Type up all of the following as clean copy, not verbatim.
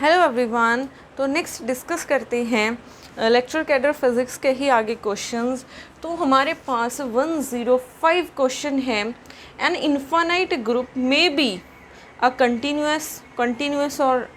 Hello everyone. तो next discuss करते हैं लेक्चर कैडर फिजिक्स के ही आगे क्वेश्चंस। तो हमारे पास 105 क्वेश्चन है। एन इन्फानाइट ग्रुप में बी अ कंटिन्यूस और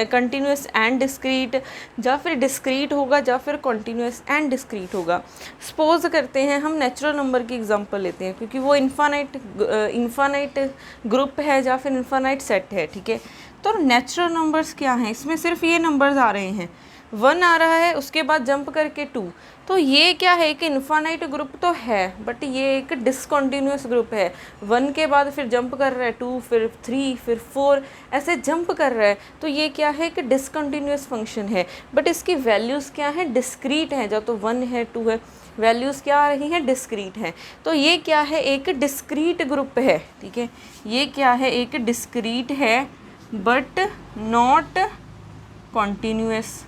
कंटिन्यूस एंड डिस्क्रीट, या फिर डिस्क्रीट होगा या फिर कंटिन्यूस एंड डिस्क्रीट होगा। सपोज करते हैं हम नेचुरल नंबर की एग्जांपल लेते हैं, क्योंकि वो इन्फानाइट ग्रुप है या फिर इन्फानाइट सेट है। ठीक है, तो नेचुरल नंबर्स क्या हैं, इसमें सिर्फ ये नंबर्स आ रहे हैं, 1 आ रहा है, उसके बाद जंप करके 2। तो ये क्या है कि इन्फानाइट ग्रुप तो है, बट ये एक डिसकंटिन्यूअस ग्रुप है। 1 के बाद फिर जंप कर रहा है 2, फिर 3, फिर 4, ऐसे जंप कर रहा है। तो ये क्या है कि डिसकंटिन्यूअस फंक्शन है, बट इसकी वैल्यूज़ क्या है, डिस्क्रीट है। जब तो 1 है 2 है, वैल्यूज़ क्या आ रही हैं, डिस्क्रीट हैं। तो ये क्या है, एक डिस्क्रीट ग्रुप है। ठीक है, ये क्या है, एक डिस्क्रीट है बट नॉट कॉन्टीन्यूअस।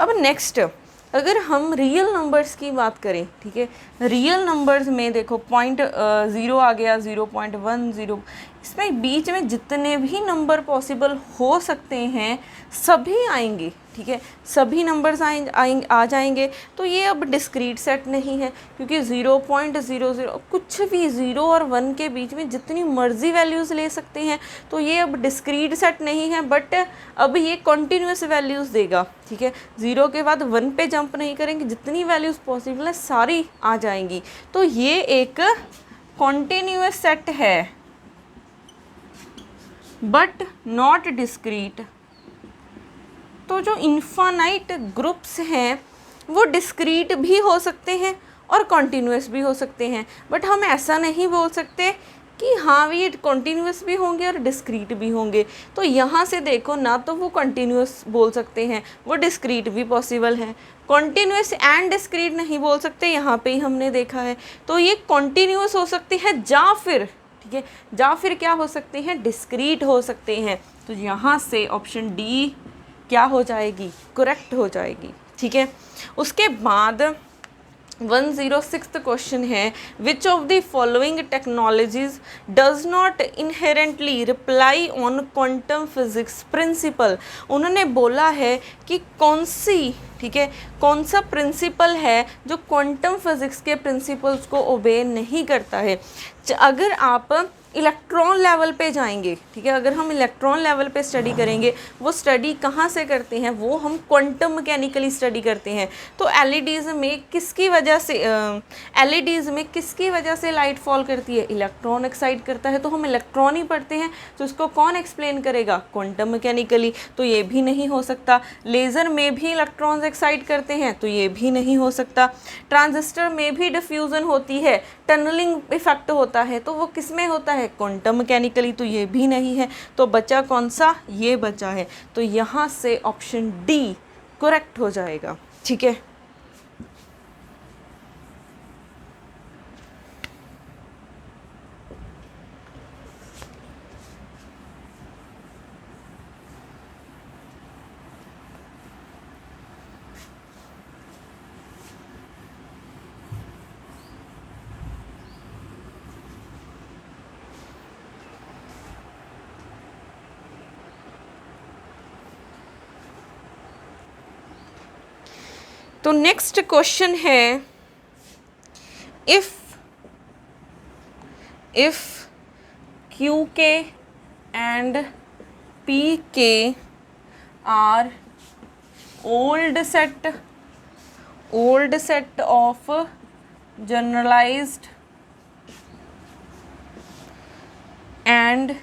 अब नेक्स्ट, अगर हम रियल नंबर्स की बात करें, ठीक है, रियल नंबर्स में देखो 0 आ गया, 0.1, 0, इसमें बीच में जितने भी नंबर पॉसिबल हो सकते हैं सभी आएंगे। ठीक है, सभी नंबर्स आ जाएंगे। तो ये अब डिस्क्रीट सेट नहीं है, क्योंकि 0.00 कुछ भी 0 और 1 के बीच में जितनी मर्जी वैल्यूज़ ले सकते हैं। तो ये अब डिस्क्रीट सेट नहीं है, बट अब ये कॉन्टीन्यूस वैल्यूज़ देगा। ठीक है, 0 के बाद 1 पे जंप नहीं करेंगे, जितनी वैल्यूज़ पॉसिबल है सारी आ जाएंगी। तो ये एक कॉन्टीन्यूस सेट है बट नॉट डिस्क्रीट। तो जो इन्फानाइट ग्रुप्स हैं वो डिस्क्रीट भी हो सकते हैं और कॉन्टीन्यूस भी हो सकते हैं, बट हम ऐसा नहीं बोल सकते कि हाँ ये कॉन्टीन्यूस भी होंगे और डिस्क्रीट भी होंगे। तो यहाँ से देखो, ना तो वो कॉन्टीन्यूस बोल सकते हैं, वो डिस्क्रीट भी पॉसिबल है। कॉन्टीन्यूस एंड डिस्क्रीट नहीं बोल सकते, यहाँ पे ही हमने देखा है। तो ये कॉन्टीन्यूस हो सकती है या फिर, ठीक है, या फिर क्या हो सकते हैं, डिस्क्रीट हो सकते हैं। तो यहाँ से ऑप्शन डी क्या हो जाएगी, करेक्ट हो जाएगी। ठीक है, उसके बाद 106th क्वेश्चन है, which of the following technologies does not inherently reply on quantum physics principle. उन्होंने बोला है कि कौन सी, ठीक है, कौन सा प्रिंसिपल है जो क्वांटम फिजिक्स के प्रिंसिपल्स को ओबे नहीं करता है। अगर आप इलेक्ट्रॉन लेवल पे जाएंगे, ठीक है, अगर हम इलेक्ट्रॉन लेवल पे स्टडी करेंगे, वो स्टडी कहाँ से करते हैं, वो हम क्वांटम मैकेनिकली स्टडी करते हैं। तो एलईडीज़ में किसकी वजह से लाइट फॉल करती है, इलेक्ट्रॉन एक्साइट करता है। तो हम इलेक्ट्रॉन ही पढ़ते हैं, तो इसको कौन एक्सप्लेन करेगा, क्वांटम मैकेनिकली। तो ये भी नहीं हो सकता। लेज़र में भी इलेक्ट्रॉन्स एक्साइट करते हैं, तो ये भी नहीं हो सकता। ट्रांजिस्टर में भी डिफ्यूज़न होती है, टनलिंग इफेक्ट होता है, तो वो किस में होता है, क्वांटम मैकेनिकली। तो ये भी नहीं है। तो बचा कौन सा, ये बचा है। तो यहाँ से ऑप्शन डी करेक्ट हो जाएगा। ठीक है, तो नेक्स्ट क्वेश्चन है, if q k and p k are old set of generalized and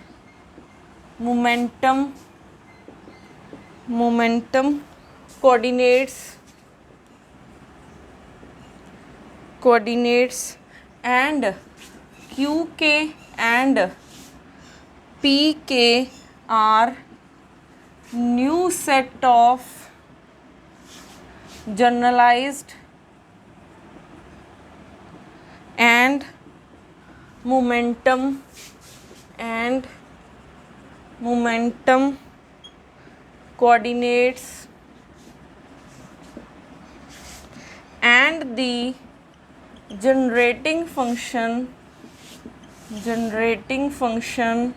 momentum coordinates and QK and PK are new set of generalized and momentum coordinates and the generating function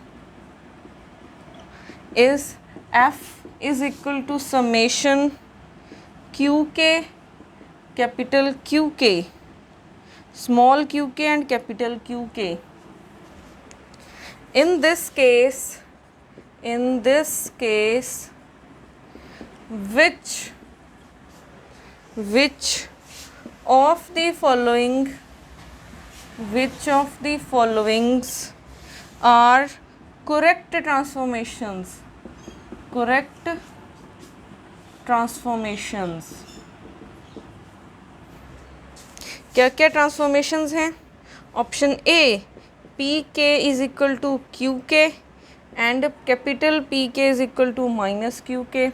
is F is equal to summation QK, capital QK, small qk and capital QK. In this case, which of the followings are correct transformations? क्या क्या transformations हैं? Option A, p k is equal to q k and capital P k is equal to minus q k.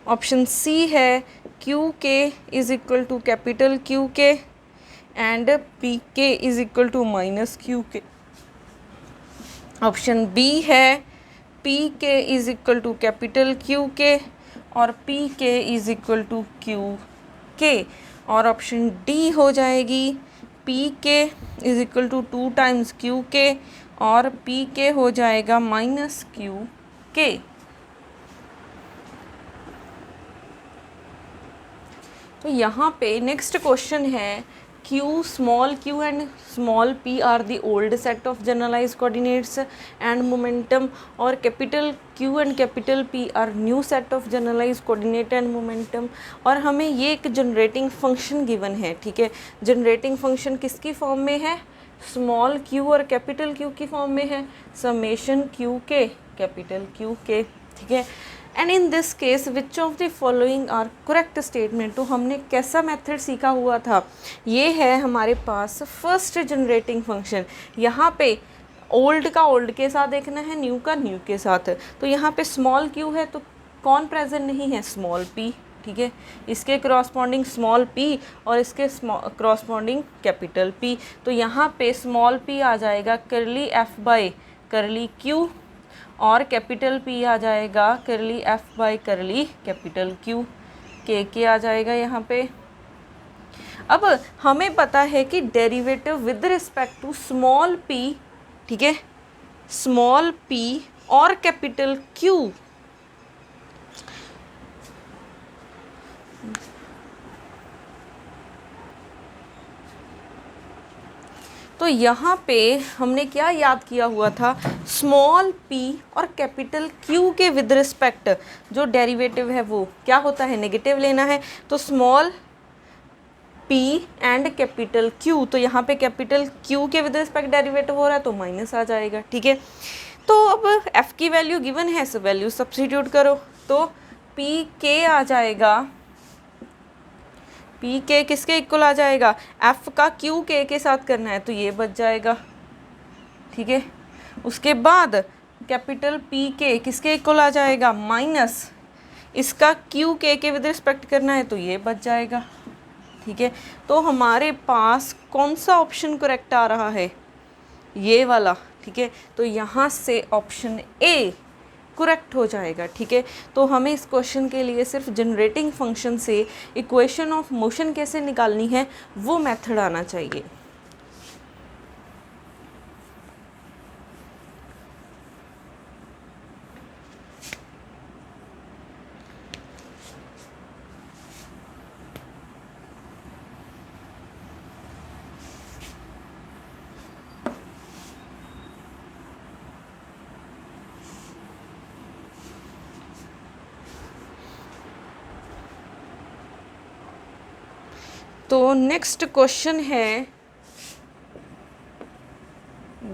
Option C है q k is equal to capital Q k and p k is equal to minus q k. Option B है p k is equal to capital Q k और P k is equal to q k. और option D हो जाएगी p k is equal to 2 times q k और P के हो जाएगा minus q के. तो यहाँ पे नेक्स्ट क्वेश्चन है Q, small q and small p are the old set of generalized coordinates and momentum, और capital Q and capital P are new set of generalized coordinate and momentum. और हमें ये एक जनरेटिंग फंक्शन गिवन है, ठीक है. Generating function किसकी form में है? स्मॉल q और कैपिटल Q की फॉर्म में है, समेशन q के कैपिटल Q के, ठीक है. And in this case which of the following are correct statement. तो हमने कैसा मेथड सीखा हुआ था? ये है हमारे पास फर्स्ट जनरेटिंग फंक्शन. यहाँ पे ओल्ड का ओल्ड के साथ देखना है, न्यू का न्यू के साथ. तो यहाँ पे स्मॉल क्यू है तो कौन प्रेजेंट नहीं है? स्मॉल पी, ठीक है. इसके क्रॉसपॉन्डिंग स्मॉल पी और इसके क्रॉसपॉन्डिंग कैपिटल पी. तो यहाँ पे स्मॉल पी आ जाएगा करली एफ बाय करली क्यू और कैपिटल पी आ जाएगा करली एफ बाय करली कैपिटल क्यू. के आ जाएगा यहाँ पे. अब हमें पता है कि derivative with respect to small p, ठीक है, स्मॉल पी और कैपिटल क्यू, तो यहाँ पे हमने क्या याद किया हुआ था? स्मॉल p और कैपिटल Q के विद रिस्पेक्ट जो डेरिवेटिव है वो क्या होता है? नेगेटिव लेना है. तो small p and capital Q, तो यहाँ पे कैपिटल Q के विद रिस्पेक्ट डेरिवेटिव हो रहा है तो माइनस आ जाएगा, ठीक है. तो अब f की वैल्यू गिवन है, सब वैल्यू सब्स्टिट्यूट करो. तो p k आ जाएगा, पी के किसके इक्वल आ जाएगा? एफ का क्यू के साथ करना है तो ये बच जाएगा, ठीक है. उसके बाद कैपिटल पी के किसके इक्वल आ जाएगा? माइनस इसका क्यू के विद रिस्पेक्ट करना है तो ये बच जाएगा, ठीक है. तो हमारे पास कौन सा ऑप्शन करेक्ट आ रहा है? ये वाला, ठीक है. तो यहाँ से ऑप्शन ए करेक्ट हो जाएगा, ठीक है. तो हमें इस क्वेश्चन के लिए सिर्फ जनरेटिंग फंक्शन से इक्वेशन ऑफ मोशन कैसे निकालनी है वो मेथड आना चाहिए. तो नेक्स्ट क्वेश्चन है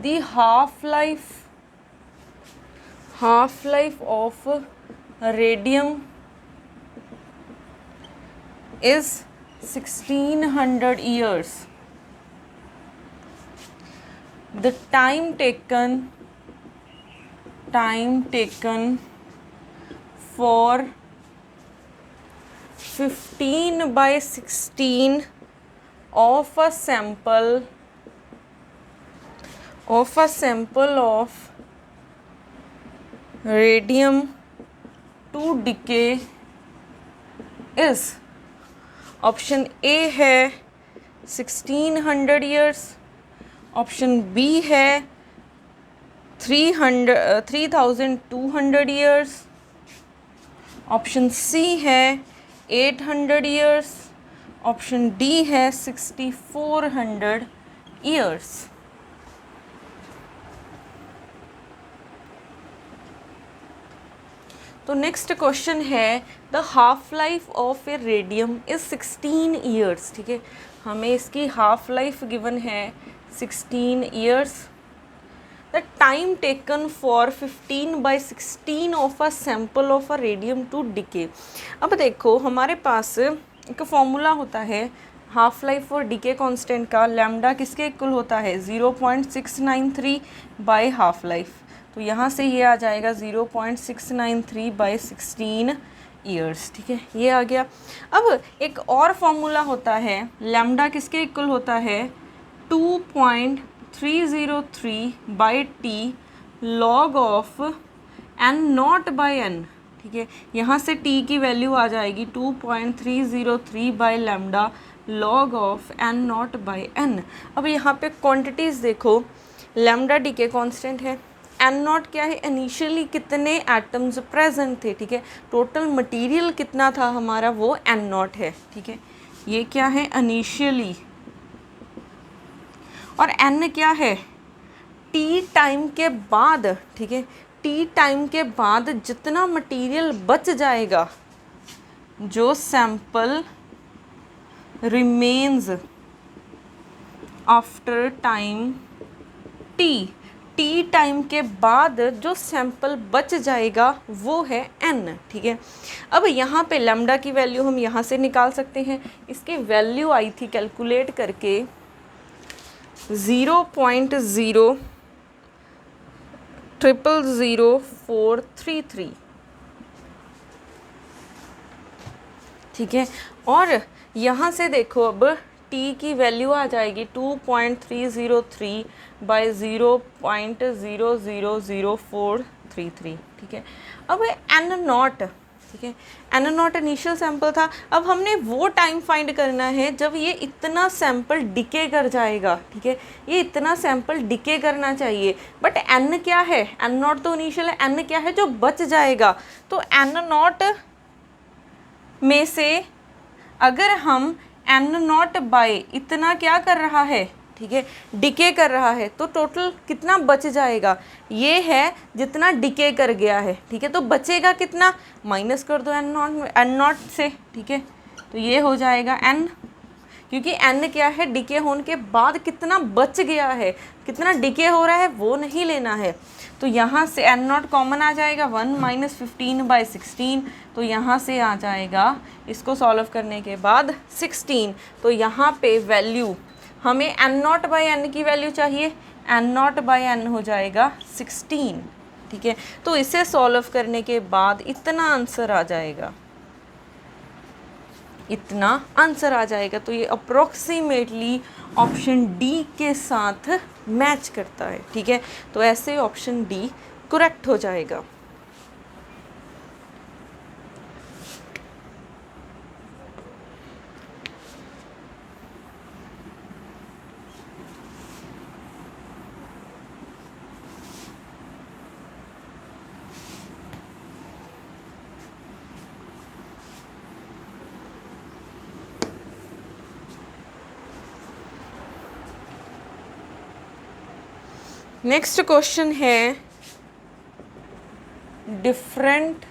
the half life of radium is 1600 years. The time taken for 15/16 of a sample of radium to decay is. Option A है 1600 years, ऑप्शन बी है 3200 years ऑप्शन सी है 800 ईयर्स, ऑप्शन डी है 6400 years. तो next question है the half life of a radium is 16 years. ठीक है, हमें इसकी हाफ लाइफ गिवन है 16 years. The time taken for 15/16 of a sample of a radium to decay. अब देखो हमारे पास एक फॉर्मूला होता है हाफ लाइफ और डीके कांस्टेंट का, लैम्डा किसके इक्वल होता है 0.693 बाय हाफ लाइफ। तो यहाँ से ये आ जाएगा 0.693/16 ईयर्स। ठीक है, ये आ गया। अब एक और फॉर्मूला होता है लैम्डा किसके इक्वल होता है 2.303/t log ऑफ n0/n। ठीक है, यहाँ से t की वैल्यू आ जाएगी 2.303/λ log ऑफ n0/n। अब यहाँ पे क्वांटिटीज़ देखो, लैम्डा डीके कांस्टेंट है, n0 क्या है इनिशियली कितने एटम्स प्रेजेंट थे। ठीक है, टोटल मटेरियल कितना था हमारा वो n0 है। ठीक है, ये क्या है इनिशियली, और n क्या है t टाइम के बाद। ठीक है, t टाइम के बाद जितना मटेरियल बच जाएगा, जो sample remains after time t, T time के बाद जो सैंपल बच जाएगा वो है n। ठीक है, अब यहाँ पे लैम्डा की वैल्यू हम यहाँ से निकाल सकते हैं। इसकी वैल्यू आई थी कैलकुलेट करके 0.0000433। ठीक है, और यहाँ से देखो अब t की वैल्यू आ जाएगी 2.303/0.0000433। ठीक है, अब n0, ठीक है, n0 इनिशियल सैंपल था। अब हमने वो टाइम फाइंड करना है जब ये इतना सैंपल डिके कर जाएगा। ठीक है, ये इतना सैंपल डिके करना चाहिए, बट n क्या है, n0 तो इनिशियल है, n क्या है जो बच जाएगा। तो n0 में से अगर हम n0 इतना क्या कर रहा है, ठीक है, डिके कर रहा है, तो टोटल कितना बच जाएगा, ये है जितना डिके कर गया है। ठीक है, तो बचेगा कितना, माइनस कर दो n0 से। ठीक है, तो ये हो जाएगा n, क्योंकि n क्या है डिके होने के बाद कितना बच गया है, कितना डिके हो रहा है वो नहीं लेना है। तो यहाँ से n0 कॉमन आ जाएगा 1 - 15/16। तो यहाँ से आ जाएगा, इसको सॉल्व करने के बाद 16। तो यहाँ पे वैल्यू हमें n0/n की वैल्यू चाहिए, n0/n हो जाएगा 16। ठीक है, तो इसे सॉल्व करने के बाद इतना आंसर आ जाएगा, इतना आंसर आ जाएगा। तो ये अप्रोक्सीमेटली ऑप्शन डी के साथ मैच करता है। ठीक है, तो ऐसे ऑप्शन डी करेक्ट हो जाएगा। नेक्स्ट क्वेश्चन है different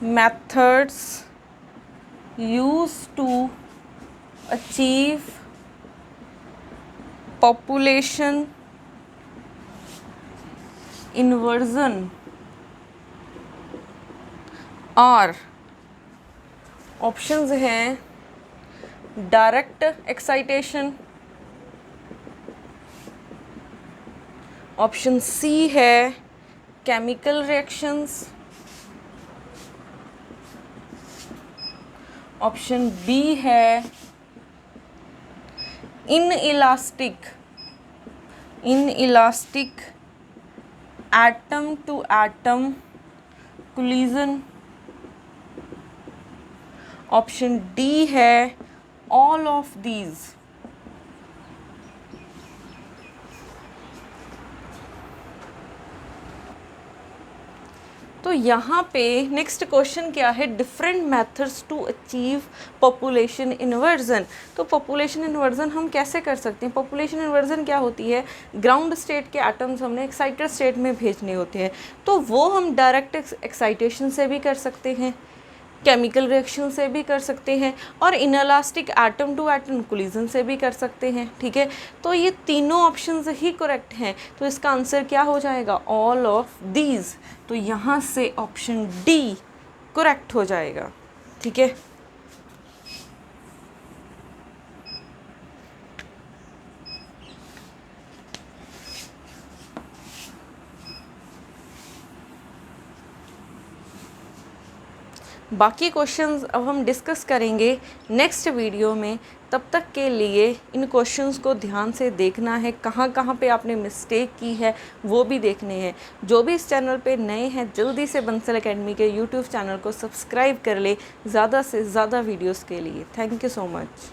methods used to achieve population inversion और ऑप्शंस हैं डायरेक्ट एक्साइटेशन, ऑप्शन सी है केमिकल रिएक्शंस, ऑप्शन बी है inelastic atom to atom collision, option D है ऑल ऑफ दीज। तो यहाँ पे नेक्स्ट क्वेश्चन क्या है, different methods to achieve population inversion. तो पॉपुलेशन इन्वर्जन हम कैसे कर सकते हैं? पॉपुलेशन इन्वर्जन क्या होती है, ग्राउंड स्टेट के एटम्स हमने एक्साइटेड स्टेट में भेजने होते हैं, तो वो हम डायरेक्ट एक्साइटेशन से भी कर सकते हैं, केमिकल रिएक्शन से भी कर सकते हैं, और inelastic atom to atom collision से भी कर सकते हैं। ठीक है, तो ये तीनों ऑप्शंस ही करेक्ट हैं, तो इसका आंसर क्या हो जाएगा, ऑल ऑफ दीज। तो यहाँ से ऑप्शन डी करेक्ट हो जाएगा। ठीक है, बाकी क्वेश्चंस अब हम डिस्कस करेंगे नेक्स्ट वीडियो में। तब तक के लिए इन क्वेश्चंस को ध्यान से देखना है, कहाँ कहाँ पे आपने मिस्टेक की है वो भी देखने हैं। जो भी इस चैनल पे नए हैं जल्दी से बंसल एकेडमी के यूट्यूब चैनल को सब्सक्राइब कर ले ज़्यादा से ज़्यादा वीडियोस के लिए। Thank you so much.